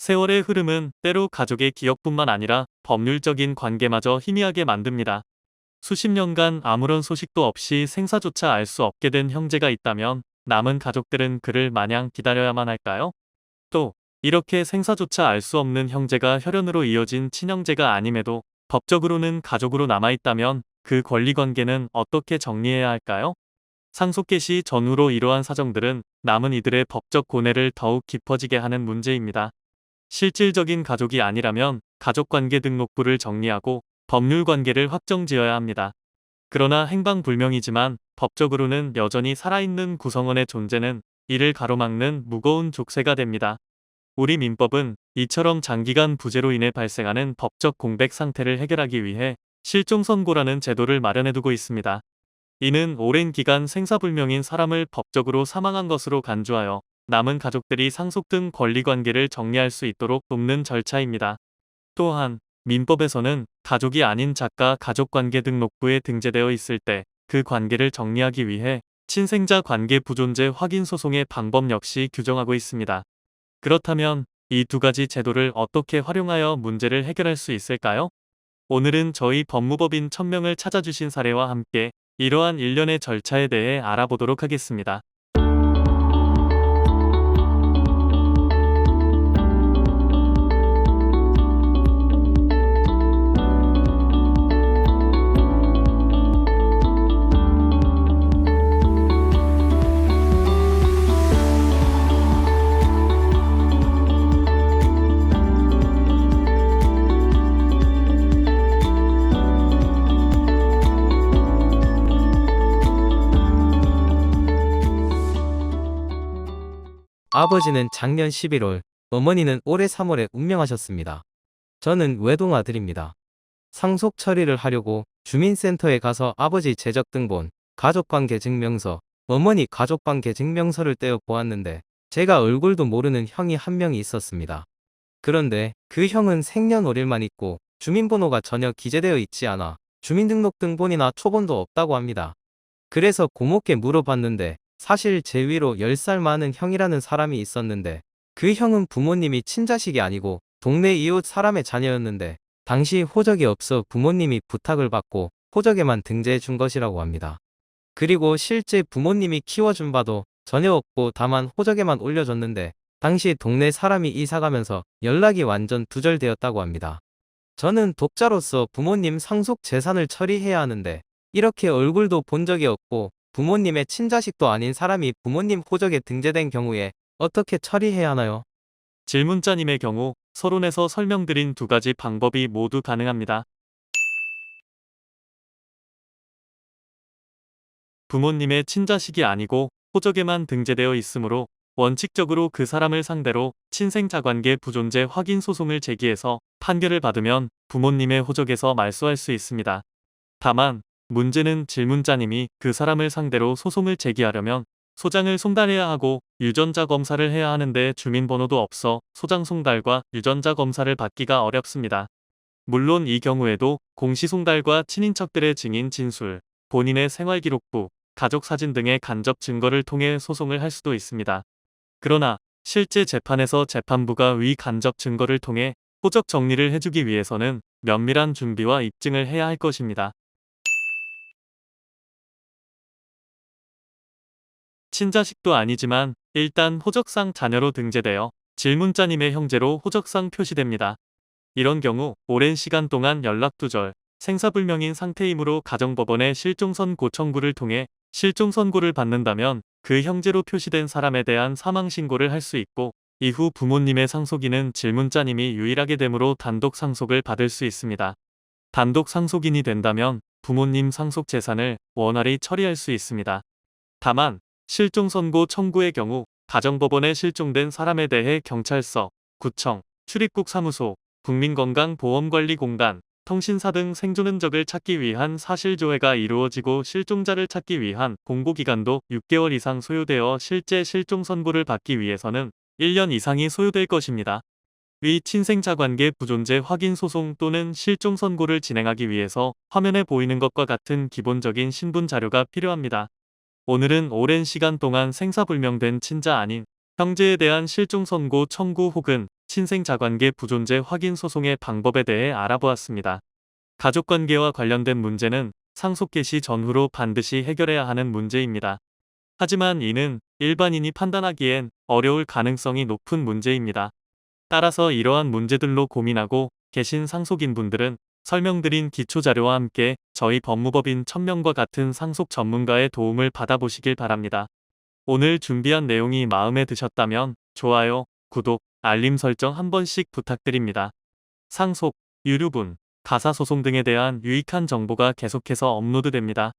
세월의 흐름은 때로 가족의 기억뿐만 아니라 법률적인 관계마저 희미하게 만듭니다. 수십 년간 아무런 소식도 없이 생사조차 알 수 없게 된 형제가 있다면 남은 가족들은 그를 마냥 기다려야만 할까요? 또 이렇게 생사조차 알 수 없는 형제가 혈연으로 이어진 친형제가 아님에도 법적으로는 가족으로 남아있다면 그 권리관계는 어떻게 정리해야 할까요? 상속 개시 전후로 이러한 사정들은 남은 이들의 법적 고뇌를 더욱 깊어지게 하는 문제입니다. 실질적인 가족이 아니라면 가족관계 등록부를 정리하고 법률관계를 확정지어야 합니다. 그러나 행방불명이지만 법적으로는 여전히 살아있는 구성원의 존재는 이를 가로막는 무거운 족쇄가 됩니다. 우리 민법은 이처럼 장기간 부재로 인해 발생하는 법적 공백 상태를 해결하기 위해 실종선고라는 제도를 마련해두고 있습니다. 이는 오랜 기간 생사불명인 사람을 법적으로 사망한 것으로 간주하여 남은 가족들이 상속 등 권리관계를 정리할 수 있도록 돕는 절차입니다. 또한 민법에서는 가족이 아닌 자가 가족관계 등록부에 등재되어 있을 때 그 관계를 정리하기 위해 친생자 관계 부존재 확인 소송의 방법 역시 규정하고 있습니다. 그렇다면 이 두 가지 제도를 어떻게 활용하여 문제를 해결할 수 있을까요? 오늘은 저희 법무법인 1000명을 찾아주신 사례와 함께 이러한 일련의 절차에 대해 알아보도록 하겠습니다. 아버지는 작년 11월, 어머니는 올해 3월에 운명하셨습니다. 저는 외동아들입니다. 상속 처리를 하려고 주민센터에 가서 아버지 재적등본, 가족관계증명서, 어머니 가족관계증명서를 떼어 보았는데 제가 얼굴도 모르는 형이 한 명이 있었습니다. 그런데 그 형은 생년월일만 있고 주민번호가 전혀 기재되어 있지 않아 주민등록등본이나 초본도 없다고 합니다. 그래서 고모께 물어봤는데 사실 제 위로 10살 많은 형이라는 사람이 있었는데 그 형은 부모님이 친자식이 아니고 동네 이웃 사람의 자녀였는데 당시 호적이 없어 부모님이 부탁을 받고 호적에만 등재해 준 것이라고 합니다. 그리고 실제 부모님이 키워준 바도 전혀 없고 다만 호적에만 올려줬는데 당시 동네 사람이 이사가면서 연락이 완전 두절되었다고 합니다. 저는 독자로서 부모님 상속 재산을 처리해야 하는데 이렇게 얼굴도 본 적이 없고 부모님의 친자식도 아닌 사람이 부모님 호적에 등재된 경우에 어떻게 처리해야 하나요? 질문자님의 경우 서론에서 설명드린 두 가지 방법이 모두 가능합니다. 부모님의 친자식이 아니고 호적에만 등재되어 있으므로 원칙적으로 그 사람을 상대로 친생자관계 부존재 확인 소송을 제기해서 판결을 받으면 부모님의 호적에서 말소할 수 있습니다. 다만 문제는 질문자님이 그 사람을 상대로 소송을 제기하려면 소장을 송달해야 하고 유전자 검사를 해야 하는데 주민번호도 없어 소장 송달과 유전자 검사를 받기가 어렵습니다. 물론 이 경우에도 공시송달과 친인척들의 증인 진술, 본인의 생활기록부, 가족사진 등의 간접 증거를 통해 소송을 할 수도 있습니다. 그러나 실제 재판에서 재판부가 위 간접 증거를 통해 호적 정리를 해주기 위해서는 면밀한 준비와 입증을 해야 할 것입니다. 친자식도 아니지만 일단 호적상 자녀로 등재되어 질문자님의 형제로 호적상 표시됩니다. 이런 경우 오랜 시간 동안 연락두절, 생사불명인 상태이므로 가정법원의 실종선고 청구를 통해 실종선고를 받는다면 그 형제로 표시된 사람에 대한 사망신고를 할 수 있고 이후 부모님의 상속인은 질문자님이 유일하게 되므로 단독 상속을 받을 수 있습니다. 단독 상속인이 된다면 부모님 상속 재산을 원활히 처리할 수 있습니다. 다만 실종선고 청구의 경우 가정법원에 실종된 사람에 대해 경찰서, 구청, 출입국 사무소, 국민건강보험관리공단, 통신사 등 생존 흔적을 찾기 위한 사실조회가 이루어지고 실종자를 찾기 위한 공고기간도 6개월 이상 소요되어 실제 실종 선고를 받기 위해서는 1년 이상이 소요될 것입니다. 위 친생자관계 부존재 확인 소송 또는 실종 선고를 진행하기 위해서 화면에 보이는 것과 같은 기본적인 신분 자료가 필요합니다. 오늘은 오랜 시간 동안 생사불명된 친자 아닌 형제에 대한 실종 선고 청구 혹은 친생자관계 부존재 확인 소송의 방법에 대해 알아보았습니다. 가족관계와 관련된 문제는 상속 개시 전후로 반드시 해결해야 하는 문제입니다. 하지만 이는 일반인이 판단하기엔 어려울 가능성이 높은 문제입니다. 따라서 이러한 문제들로 고민하고 계신 상속인분들은 설명드린 기초자료와 함께 저희 법무법인 천명과 같은 상속 전문가의 도움을 받아보시길 바랍니다. 오늘 준비한 내용이 마음에 드셨다면 좋아요, 구독, 알림 설정 한 번씩 부탁드립니다. 상속, 유류분, 가사소송 등에 대한 유익한 정보가 계속해서 업로드됩니다.